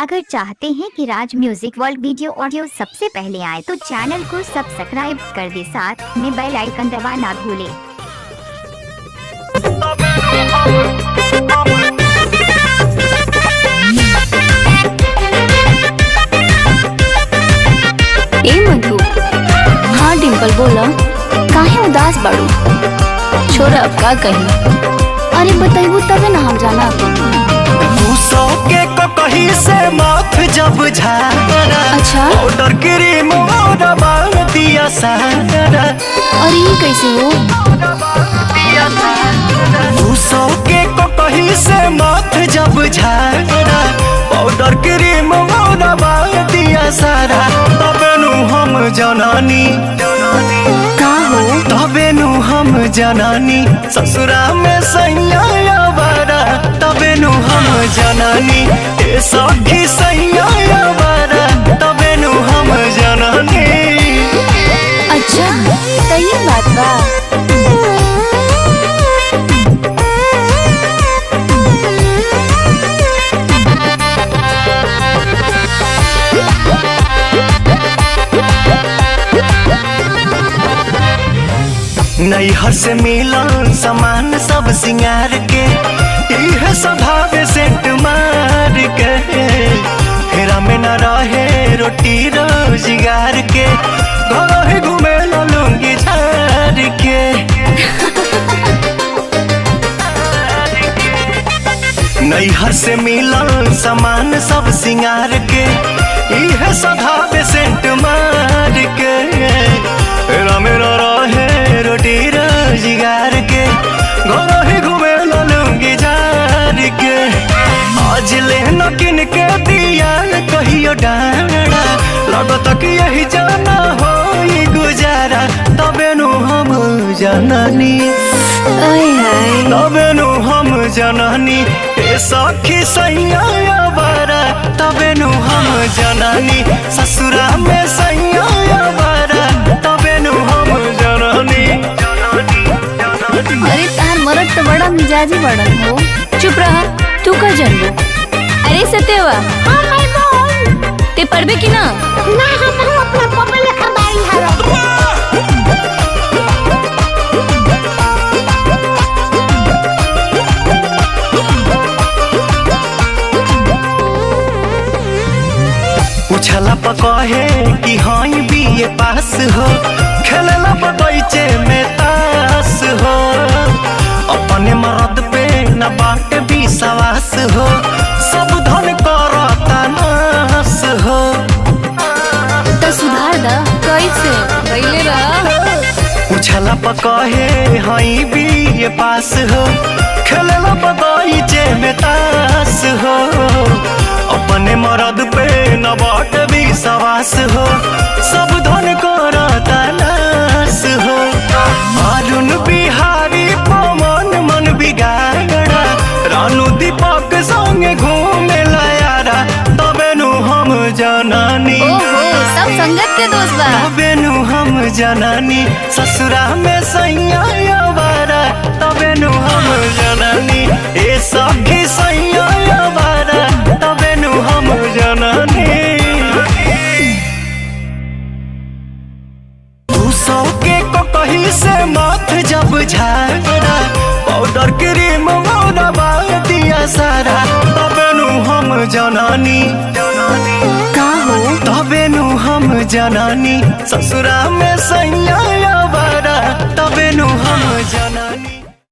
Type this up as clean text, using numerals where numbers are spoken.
अगर चाहते हैं कि राज म्यूजिक वर्ल्ड वीडियो ऑडियो सबसे पहले आए तो चैनल को सब्सक्राइब कर दे, साथ में बेल आइकन दबाना ना भूले। ए मधु, हाँ डिम्पल बोला, काहे उदास बाड़ू? छोरा अब का कही? अरे बताइबू तबे ना हम जाना। के कहीं से माथ जब झारा, अच्छा पाउडर क्रीम दिया सारा। और ये कैसे हो? के कहीं से माथ जब झारा, पाउडर क्रीम दिया सारा। तबे नु हम जनानी का हो? तबे नु हम जनानी ससुरा में सैया बारा। तबे नु हम जनानी ए सखी सैया बारा। तबे नु हम जनानी। अच्छा तो ये बात बा। नैहर से मिलन सामान सब सिंगार के, इहे सधावे सेंट मार के। फेरा में न रहे रोटी रोजगार के, घर ही घूमे लूंगी झार के। नैहर से मिलन सामान सब सिंगार के, इहे सधावे सेंट मार के। फेरा में न रहे रोटी रोजगार के, घर ही घूमे लूंगी झार के। आज ले न किन के दिया कहियो डारा, लगत कि यही जाना हो गुजारा। तबे नु हम जननी, तबे नु हम जननी ए सखी सैया बारा। तबे नु हम जननी ससुरा में सैया बारा। तबे नु हम जननी। अरे तार मरद तो बड़ा मिजाजी बड़न हो। चुप रहा, तू का जानबो? अरे सत्यवा, हाँ भाई बोल। ते पढ़बे की ना? ना हम अपना पापा लेखा बाई हवा। पूछला पकहे कि हाँ बीए पास हो, खेलला बगीचे में तास हो। अपने मर्द पे न बाट विश्वास हो, सब धन करता नास हो। तो सुधार दा कैसे पहले रहा। पूछला पकहे हाँ बीए पास हो, खेलला बगीचे में तास हो। अपने मर्द पे न बाट विश्वास हो, सब धन करता नास हो। अरुण बिहारी पवन मन बिगाड़ा, रानू दीपक संगे घूमे लायारा। तबे नु हम जनानी, ओहो सब संगत के दोस्त बा। तबे नु हम जनानी ससुरा में सैया बारा। तबे नु हम जनानी ए सखी सैया बारा। तबे नु हम जनानी। के कहीं से माथ जब झारा, पाउडर क्रीम दिया सारा। तबे नु हम जनानी का हो? तबे नु हम जनानी ससुरा में सैया